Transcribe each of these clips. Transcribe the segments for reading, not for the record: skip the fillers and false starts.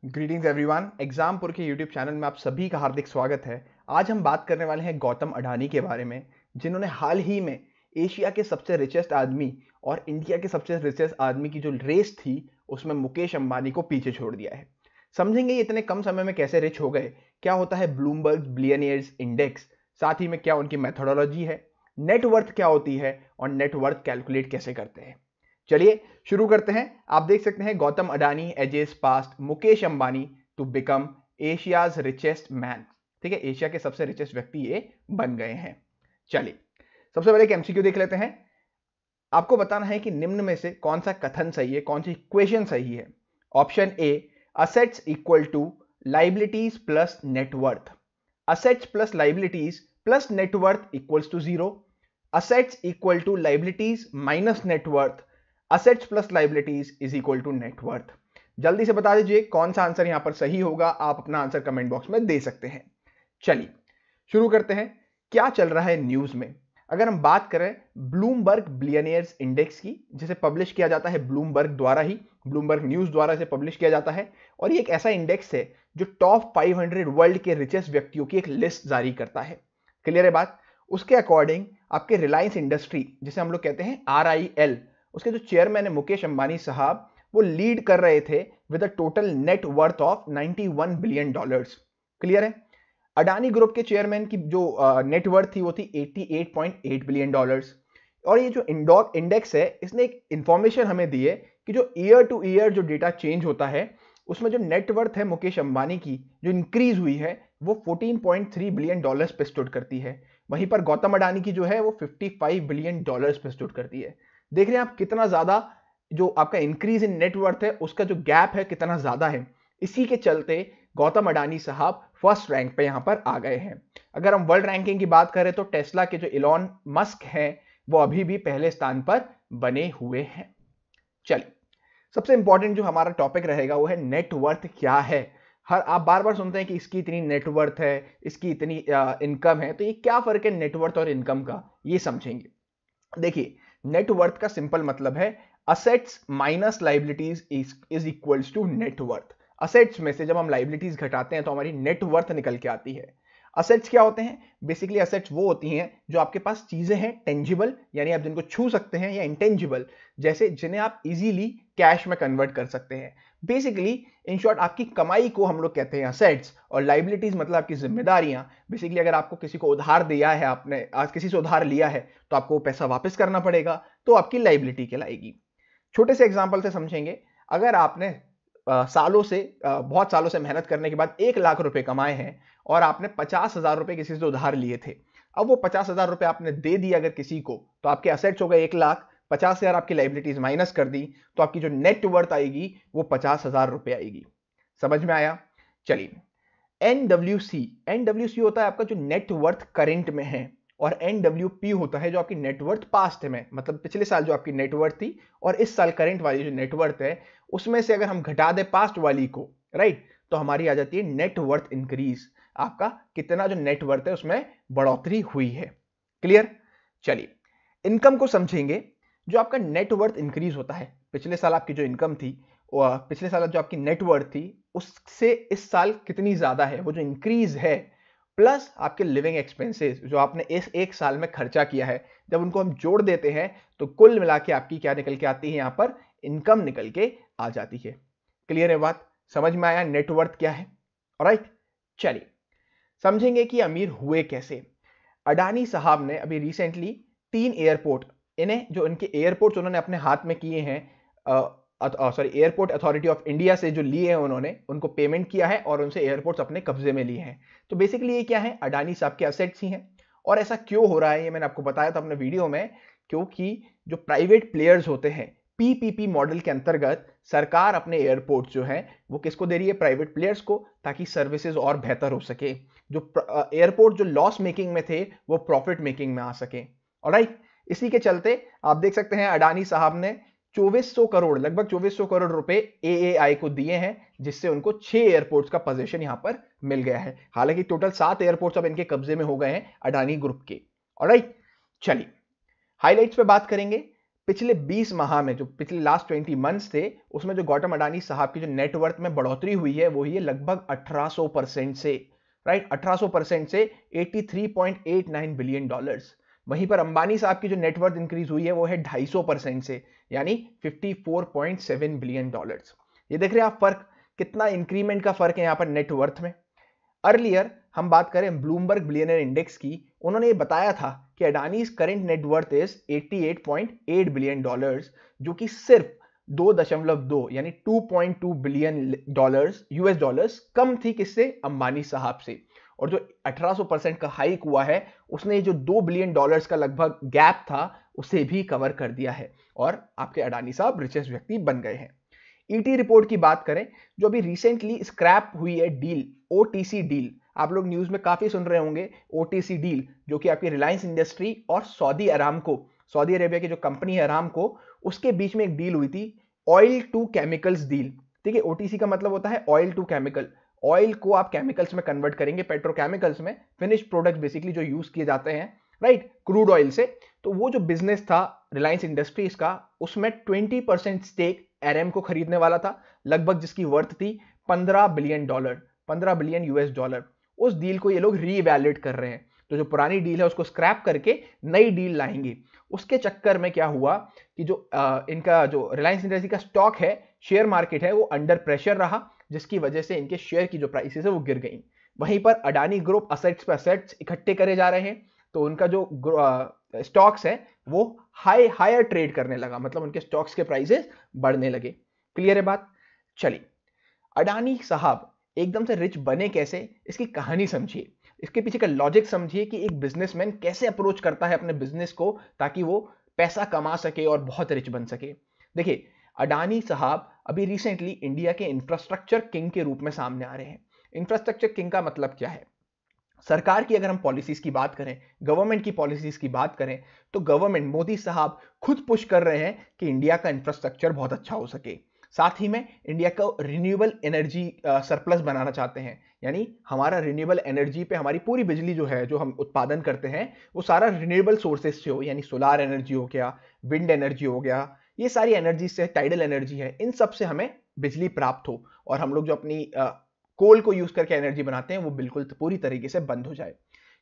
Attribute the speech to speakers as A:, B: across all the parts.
A: Greetings everyone. Exampur के YouTube channel में आप सभी का हार्दिक स्वागत है। आज हम बात करने वाले हैं गौतम अडानी के बारे में, जिन्होंने हाल ही में एशिया के सबसे रिचेस्ट आदमी और इंडिया के सबसे रिचेस्ट आदमी की जो रेस थी उसमें मुकेश अंबानी को पीछे छोड़ दिया है। समझेंगे ये इतने कम समय में कैसे रिच हो गए, क्या होता है ब्लूमबर्ग बिलियनियर्स इंडेक्स, साथ ही में क्या उनकी मेथोडोलॉजी है, नेटवर्थ क्या होती है और नेटवर्थ कैलकुलेट कैसे करते हैं। चलिए शुरू करते हैं। आप देख सकते हैं Gautam Adani edges past Mukesh Ambani to become Asia's richest man. ठीक है, एशिया के सबसे रिचेस्ट व्यक्ति ये बन गए हैं। चलिए सबसे पहले एक एमसीक्यू देख लेते हैं। आपको बताना है कि निम्न में से कौन सा कथन सही है, कौन सी इक्वेशन सही है। Option A, assets equal to liabilities plus net worth. Assets plus liabilities plus net worth equals to zero. Assets equal to liabilities minus net worth. Assets plus liabilities is equal to net worth. जल्दी से बता दीजिए कौन सा आंसर यहां पर सही होगा। आप अपना आंसर कमेंट बॉक्स में दे सकते हैं। चलिए शुरू करते हैं। क्या चल रहा है न्यूज में। अगर हम बात करें ब्लूमबर्ग बिलियनियर्स इंडेक्स की, जिसे पब्लिश किया जाता है ब्लूमबर्ग द्वारा ही, ब्लूमबर्ग न्यूज द्वारा इसे पब्लिश किया जाता है, और ये एक ऐसा इंडेक्स है जो टॉप 500 वर्ल्ड के रिचेस्ट व्यक्तियों की एक लिस्ट जारी करता है। क्लियर है बात। उसके अकॉर्डिंग आपके रिलायंस इंडस्ट्री, जिसे हम लोग कहते हैं RIL, उसके जो चेयरमैन है मुकेश अंबानी साहब, वो लीड कर रहे थे with a total net worth of $91 billion. Clear है। अडानी ग्रुप के चेयरमैन की जो नेटवर्थ थी वो थी $88.8 बिलियन। और ये जो इंडेक्स है, इसने एक इंफॉर्मेशन हमें दी है कि जो ईयर टू ईयर जो डेटा चेंज होता है उसमें जो नेटवर्थ है मुकेश अंबानी की जो इंक्रीज हुई है वो $14.3 बिलियन पे स्टूड करती है। वहीं पर गौतम अडानी की जो है वो $55 बिलियन पे स्टूड करती है। देख रहे हैं आप कितना ज्यादा जो आपका इंक्रीज इन नेटवर्थ है उसका जो गैप है कितना ज्यादा है। इसी के चलते गौतम अडानी साहब फर्स्ट रैंक पे यहां पर आ गए हैं। अगर हम वर्ल्ड रैंकिंग की बात करें तो टेस्ला के जो इलॉन मस्क हैं वो अभी भी पहले स्थान पर बने हुए हैं। चलिए सबसे इंपॉर्टेंट जो हमारा टॉपिक रहेगा वो है नेटवर्थ क्या है। हर आप बार बार सुनते हैं कि इसकी इतनी नेटवर्थ है, इसकी इतनी इनकम है, तो ये क्या फर्क है नेटवर्थ और इनकम का, ये समझेंगे। देखिए नेटवर्थ का सिंपल मतलब है assets minus liabilities is equals to net worth. Assets में से जब हम लाइबिलिटीज घटाते हैं तो हमारी नेटवर्थ निकल के आती है। असेट्स क्या होते हैं? बेसिकली असेट्स वो होती हैं जो आपके पास चीजें हैं टेंजिबल, यानी आप जिनको छू सकते हैं, या इंटेंजिबल जैसे जिन्हें आप इजीली कैश में कन्वर्ट कर सकते हैं। बेसिकली इन शॉर्ट आपकी कमाई को हम लोग कहते हैं असेट्स, और लाइबिलिटीज मतलब आपकी जिम्मेदारियां। बेसिकली अगर आपको किसी को उधार दिया है, आपने आज किसी से उधार लिया है तो आपको वो पैसा वापस करना पड़ेगा, तो आपकी लाइबिलिटी कहलाएगी। छोटे से एग्जांपल से समझेंगे। अगर आपने बहुत सालों से मेहनत करने के बाद 1 लाख रुपए कमाए हैं और आपने 50,000 रुपए किसी से उधार लिए थे, अब वो 50,000 रुपए आपने दे दिए अगर किसी को, तो आपके असेट्स हो गए 1 लाख, 50,000 आपकी लाइबिलिटीज माइनस कर दी, तो आपकी जो नेट वर्थ आएगी वो 50,000 रुपए आएगी। समझ में आया। चलिए एनडब्ल्यूसी होता है आपका जो नेट वर्थ करेंट में है, और एनडब्ल्यूपी होता है जो आपकी नेटवर्थ पास्ट में, मतलब पिछले साल जो आपकी नेटवर्थ थी और इस साल करंट वाली जो नेटवर्थ है उसमें से अगर हम घटा दे पास्ट वाली को, राइट, तो हमारी आ जाती है नेटवर्थ इंक्रीज। आपका कितना जो नेटवर्थ है उसमें बढ़ोतरी हुई है। क्लियर। चलिए इनकम को समझेंगे। जो आपका नेटवर्थ इंक्रीज होता है, पिछले साल आपकी जो इनकम थी और पिछले साल जो आपकी नेटवर्थ थी उससे इस साल कितनी ज्यादा है, वो जो इंक्रीज है, प्लस आपके लिविंग एक्सपेंसेस जो आपने इस एक साल में खर्चा किया है, जब उनको हम जोड़ देते हैं तो कुल मिला के आपकी क्या निकल के आती है, यहां पर इनकम निकल के आ जाती है। क्लियर है बात। समझ में आया नेटवर्थ क्या है। ऑलराइट। चलिए समझेंगे कि अमीर हुए कैसे। अडानी साहब ने अभी रिसेंटली 3 एयरपोर्ट, इन्हें जो इनके एयरपोर्ट्स उन्होंने अपने हाथ में किए हैं, एयरपोर्ट अथॉरिटी ऑफ इंडिया से जो लिए हैं उन्होंने उनको पेमेंट किया है और उनसे एयरपोर्ट्स अपने कब्जे में लिए हैं। तो बेसिकली ये क्या है, अडानी साहब के असेट्स ही हैं। और ऐसा क्यों हो रहा है ये मैंने आपको बताया था अपने वीडियो में, क्योंकि जो प्राइवेट प्लेयर्स होते हैं PPP मॉडल के अंतर्गत सरकार अपने एयरपोर्ट जो है वो किसको दे रही है, प्राइवेट प्लेयर्स को, ताकि सर्विसेज और बेहतर हो सके। जो एयरपोर्ट जो लॉस मेकिंग में थे वो प्रॉफिट मेकिंग में आ सके। ऑलराइट। इसी के चलते आप देख सकते हैं अडानी साहब ने 2400 करोड़, लगभग 2400 करोड़ रुपए AAI को दिए हैं, जिससे उनको 6 एयरपोर्ट्स का पोजीशन यहां पर मिल गया है। हालांकि टोटल 7 एयरपोर्ट्स अब इनके कब्जे में हो गए हैं अडानी ग्रुप के। ऑलराइट। चलिए हाइलाइट्स पे बात करेंगे। पिछले 20 माह में, जो पिछले लास्ट 20 मंथ्स थे, उसमें जो गौतम अडानी साहब की जो नेटवर्थ में बढ़ोतरी हुई है वो ही है लगभग 1800% से, राइट, 1800% से $83.89 बिलियन। वहीं पर अंबानी साहब की जो नेटवर्थ इंक्रीज हुई है वो है 250% से, यानी $54.7 बिलियन। ये देख रहे हैं आप फर्क, कितना इंक्रीमेंट का फर्क है यहाँ पर नेटवर्थ में। अर्लियर हम बात करें ब्लूमबर्ग बिलियनर इंडेक्स की, उन्होंने ये बताया था कि Adanis current net worth is $88.8 billion, जो कि सिर्फ 2.2 यानी $2.2 बिलियन यूएस डॉलर्स कम थी किससे, अंबानी साहब से। और जो 1800% का हाइक हुआ है, उसने जो $2 बिलियन का लगभग गैप था उसे भी कवर कर दिया है, और आपके अडानी साहब रिचेस्ट व्यक्ति बन गए हैं। ईटी रिपोर्ट की बात करें, जो अभी रिसेंटली स्क्रैप हुई है डील, ओटीसी डील, आप लोग न्यूज में काफी सुन रहे होंगे ओटीसी डील, जो कि आपकी रिलायंस इंडस्ट्री और सऊदी अरामको, सऊदी अरेबिया की जो कंपनी है अरामको, उसके बीच में एक डील हुई थी, ऑयल टू केमिकल्स डील। ठीक है, ओटीसी का मतलब होता है ऑयल टू केमिकल, ऑयल को आप केमिकल्स में कन्वर्ट करेंगे, पेट्रोकेमिकल्स में, फिनिश प्रोडक्ट बेसिकली जो यूज किए जाते हैं, राइट, क्रूड ऑयल से। तो वो जो बिजनेस था रिलायंस इंडस्ट्रीज का, उसमें 20% स्टेक एरएम को खरीदने वाला था, लगभग जिसकी वर्थ थी $15 बिलियन, $15 बिलियन यूएस डॉलर। उस डील को ये लोग रीवैल्यूएट कर रहे हैं, तो जो पुरानी डील है उसको स्क्रैप करके नई डील लाएंगे। उसके चक्कर में क्या हुआ कि जो इनका जो रिलायंस इंडस्ट्री का स्टॉक है, शेयर मार्केट है, वो अंडर प्रेशर रहा, जिसकी वजह से इनके शेयर की जो प्राइसेस है वो गिर गई। वहीं पर अडानी ग्रुप असेट्स पे असेट्स इकट्ठे करे जा रहे हैं, तो उनका जो स्टॉक्स है वो हायर ट्रेड करने लगा, मतलब उनके स्टॉक्स के प्राइसेस बढ़ने लगे। क्लियर है बात? चलिए, अडानी साहब एकदम से रिच बने कैसे, इसकी कहानी समझिए, इसके पीछे का लॉजिक समझिए कि एक बिजनेसमैन कैसे अप्रोच करता है अपने बिजनेस को ताकि वो पैसा कमा सके और बहुत रिच बन सके। देखिए, अडानी साहब अभी रिसेंटली इंडिया के इंफ्रास्ट्रक्चर किंग के रूप में सामने आ रहे हैं। इंफ्रास्ट्रक्चर किंग का मतलब क्या है? सरकार की अगर हम पॉलिसीज की बात करें, गवर्नमेंट की पॉलिसीज की बात करें, तो गवर्नमेंट मोदी साहब खुद पुश कर रहे हैं कि इंडिया का इंफ्रास्ट्रक्चर बहुत अच्छा हो सके। साथ ही में इंडिया को रिन्यूएबल एनर्जी सरप्लस बनाना चाहते हैं, यानी हमारा रिन्यूएबल एनर्जी पे हमारी पूरी बिजली जो है, जो हम उत्पादन करते हैं, वो सारा रिन्यूएबल सोर्सेज से हो, यानी सोलार एनर्जी हो गया, विंड एनर्जी हो गया, ये सारी एनर्जी से, टाइडल एनर्जी है, इन सब से हमें बिजली प्राप्त हो, और हम लोग जो अपनी कोल को यूज करके एनर्जी बनाते हैं वो बिल्कुल पूरी तरीके से बंद हो जाए।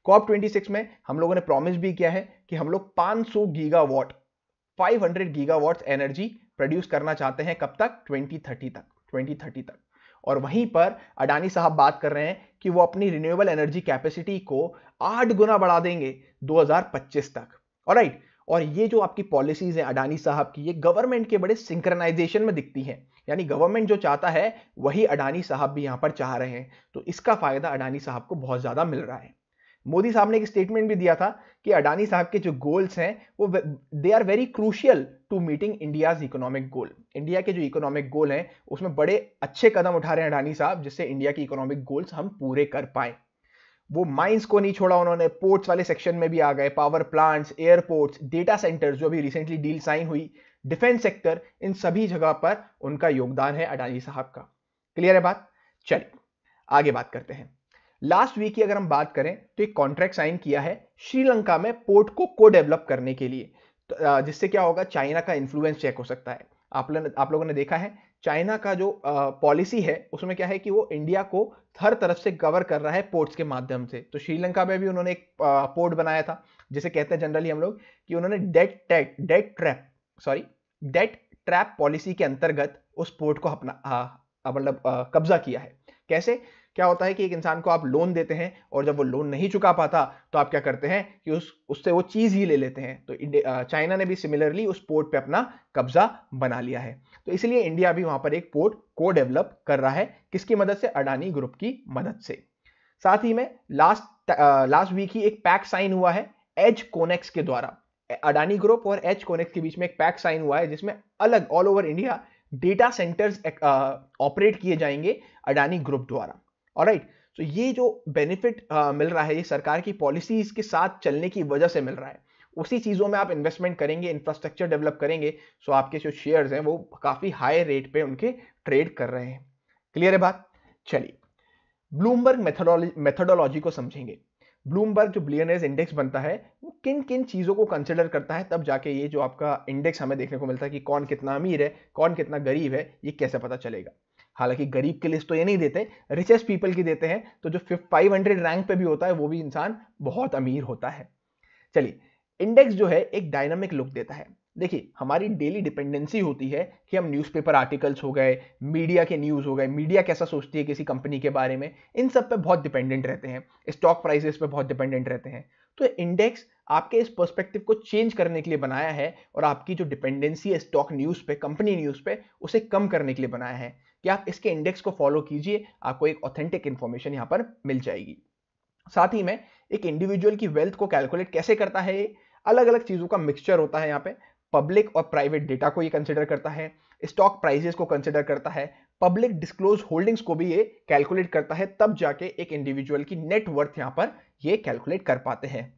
A: कॉप 26 में हम लोगों ने प्रॉमिस भी किया है कि हम लोग 500 गीगावाट 500 गीगावाट एनर्जी प्रोड्यूस करना चाहते हैं, कब तक? 2030 तक। और वहीं पर अडानी साहब बात कर रहे हैं कि वो अपनी रिन्यूएबल एनर्जी कैपेसिटी को 8 गुना बढ़ा देंगे 2025 तक। ऑलराइट, और ये जो आपकी पॉलिसीज है अडानी साहब की, ये गवर्नमेंट के बड़े सिंक्रोनाइजेशन में दिखती हैं, यानी गवर्नमेंट जो चाहता है वही अडानी साहब भी यहां पर चाह रहे हैं, तो इसका फायदा अडानी साहब को बहुत ज्यादा मिल रहा है। मोदी साहब ने एक स्टेटमेंट भी दिया था कि अडानी साहब के जो गोल्स हैं वो they are very crucial to meeting India's economic goal. India के जो इकोनॉमिक गोल हैं उसमें बड़े अच्छे कदम उठा रहे हैं अडानी साहब, जिससे इंडिया के इकोनॉमिक गोल्स हम पूरे कर पाए। वो माइंस को नहीं छोड़ा उन्होंने, पोर्ट्स वाले सेक्शन में भी आ गए, power plants, airports, data centres जो अभी रिसेंटली डील साइन हुई, डिफेंस सेक्टर, इन सभी जगह पर उनका योगदान है अडानी साहब का। क्लियर है बात? चलिए आगे बात करते हैं। लास्ट वीक की अगर हम बात करें तो एक कॉन्ट्रैक्ट साइन किया है श्रीलंका में पोर्ट को डेवलप करने के लिए, जिससे क्या होगा, चाइना का इन्फ्लुएंस चेक हो सकता है। आप लोगों ने देखा है चाइना का जो पॉलिसी है उसमें क्या है कि वो इंडिया को हर तरफ से कवर कर रहा है पोर्ट्स के माध्यम से। तो श्रीलंका में भी उन्होंने एक पोर्ट बनाया था, जिसे कहते हैं जनरली हम लोग कि उन्होंने डेट ट्रैप पॉलिसी के अंतर्गत उस पोर्ट को अपना मतलब कब्जा किया है। कैसे? क्या होता है कि एक इंसान को आप लोन देते हैं और जब वो लोन नहीं चुका पाता तो आप क्या करते हैं कि उससे वो चीज ही ले लेते हैं। तो चाइना ने भी सिमिलरली उस पोर्ट पे अपना कब्जा बना लिया है। तो इसलिए इंडिया भी वहां पर एक पोर्ट को डेवलप कर रहा है, किसकी मदद से? अडानी ग्रुप की मदद से। साथ ही में लास्ट वीक ही एक पैक्ट साइन हुआ है एज कोनेक्स के द्वारा। अडानी ग्रुप और एज कोनेक्स के बीच में एक पैक्ट साइन हुआ है जिसमें अलग all over India data centres operate किए जाएंगे अडानी ग्रुप द्वारा। ऑलराइट, तो ये जो बेनिफिट मिल रहा है ये सरकार की पॉलिसीज के साथ चलने की वजह से मिल रहा है। उसी चीजों में आप इन्वेस्टमेंट करेंगे, इंफ्रास्ट्रक्चर डेवलप करेंगे, सो आपके जो शेयर्स हैं वो काफी हाई रेट पे उनके ट्रेड कर रहे हैं। क्लियर है बात? चलिए, ब्लूमबर्ग मेथोडोलॉजी को समझेंगे। ब्लूमबर्ग जो बिलियनर्स इंडेक्स बनता है वो किन किन चीज़ों को कंसिडर करता है, तब जाके ये जो आपका इंडेक्स हमें देखने को मिलता है कि कौन कितना अमीर है, कौन कितना गरीब है, ये कैसे पता चलेगा। हालांकि गरीब की लिस्ट तो ये नहीं देते, रिचेस्ट पीपल की देते हैं, तो जो 500 रैंक पे भी होता है वो भी इंसान बहुत अमीर होता है। चलिए, इंडेक्स जो है एक डायनामिक लुक देता है। देखिए, हमारी डेली डिपेंडेंसी होती है कि हम न्यूज़पेपर आर्टिकल्स हो गए, मीडिया के न्यूज़ हो गए, मीडिया कैसा सोचती है किसी कंपनी के बारे में, इन सब पे बहुत डिपेंडेंट रहते हैं, स्टॉक प्राइसेस पे बहुत डिपेंडेंट रहते हैं। तो इंडेक्स आपके इस पर्सपेक्टिव को चेंज करने के लिए बनाया है और आपकी जो डिपेंडेंसी है स्टॉक न्यूज़ पे, कंपनी न्यूज़ पे, उसे कम करने के लिए बनाया है कि आप इसके इंडेक्स को फॉलो कीजिए, आपको एक ऑथेंटिक इंफॉर्मेशन यहाँ पर मिल जाएगी। साथ ही में एक इंडिविजुअल की वेल्थ को कैलकुलेट कैसे करता है, ये अलग अलग चीजों का मिक्सचर होता है। यहाँ पे पब्लिक और प्राइवेट डेटा को ये कंसिडर करता है, स्टॉक प्राइसेस को कंसिडर करता है, पब्लिक डिस्क्लोज होल्डिंग्स को भी ये कैलकुलेट करता है, तब जाके एक इंडिविजुअल की नेट वर्थ यहाँ पर ये कैलकुलेट कर पाते हैं।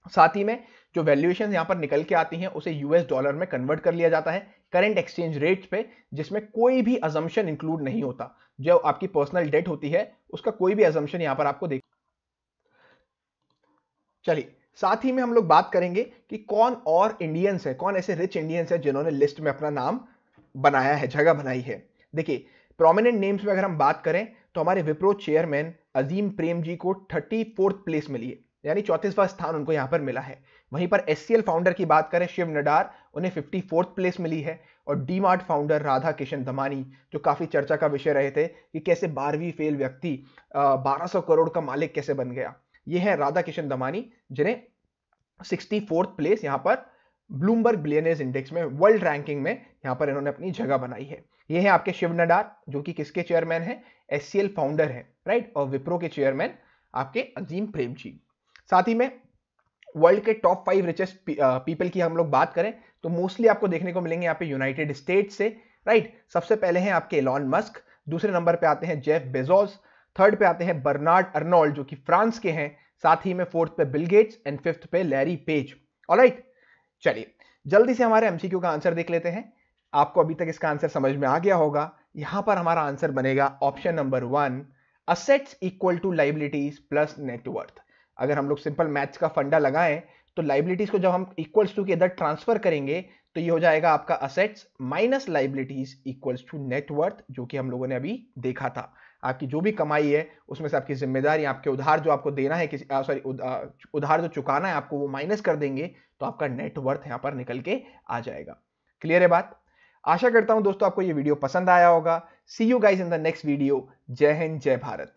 A: साथ ही में जो वैल्यूएशन यहाँ पर निकल के आती हैं उसे यूएस डॉलर में कन्वर्ट कर लिया जाता है करंट एक्सचेंज रेट्स पे, जिसमें कोई भी अजम्पशन इंक्लूड नहीं होता। जो आपकी पर्सनल डेट होती है उसका कोई भी अजम्पशन यहाँ पर आपको देख। चलिए, साथ ही में हम लोग बात करेंगे कि कौन और इंडियंस है, कौन ऐसे रिच इंडियंस है जिन्होंने लिस्ट में अपना नाम बनाया है, जगह बनाई है। देखिए, प्रोमिनेंट नेम्स में अगर हम बात करें तो हमारे विप्रो चेयरमैन अजीम प्रेम जी को 34th प्लेस मिली है, यानी 34वां स्थान उनको यहां पर मिला है। वहीं पर एचसीएल फाउंडर की बात करें शिव नडार, उन्हें 54th प्लेस मिली है। और डीमार्ट फाउंडर राधा किशन दमानी, जो काफी चर्चा का विषय रहे थे कि कैसे 12वीं फेल व्यक्ति 1200 करोड़ का मालिक कैसे बन गया, ये है राधा किशन दमानी, जिन्हें 64th प्लेस यहां पर ब्लूमबर्ग बिलियनर्स इंडेक्स में वर्ल्ड रैंकिंग में यहां पर इन्होंने अपनी जगह बनाई है। ये है आपके शिव नडार, जो कि किसके चेयरमैन है, एचसीएल फाउंडर है, राइट। और विप्रो के चेयरमैन आपके अजीम प्रेम जी। साथ ही में वर्ल्ड के टॉप 5 रिचेस्ट पीपल की हम लोग बात करें तो मोस्टली आपको देखने को मिलेंगे यहाँ पे यूनाइटेड स्टेट्स से, राइट। सबसे पहले हैं आपके एलॉन मस्क, दूसरे नंबर पे आते हैं जेफ बेजोस, थर्ड पे आते हैं बर्नार्ड अर्नोल्ड जो कि फ्रांस के हैं, साथ ही में फोर्थ पे बिल गेट्स एंड फिफ्थ पे लैरी पेज। ऑलराइट, चलिए जल्दी से हमारे एमसीक्यू का आंसर देख लेते हैं। आपको अभी तक इसका आंसर समझ में आ गया होगा। यहां पर हमारा आंसर बनेगा option number 1, assets equal to liabilities plus net worth. अगर हम लोग सिंपल मैथ्स का फंडा लगाएं तो लाइबिलिटीज को जब हम इक्वल्स टू के इधर ट्रांसफर करेंगे तो ये हो जाएगा आपका assets minus liabilities equals to net worth, जो कि हम लोगों ने अभी देखा था। आपकी जो भी कमाई है उसमें से आपकी जिम्मेदारी, आपके उधार जो आपको देना है किसी उधार जो चुकाना है आपको, वो माइनस कर देंगे तो आपका नेटवर्थ यहां पर निकल के आ जाएगा। क्लियर है बात? आशा करता हूं दोस्तों आपको ये वीडियो पसंद आया होगा। See you guys in the next video. जय हिंद, जय भारत।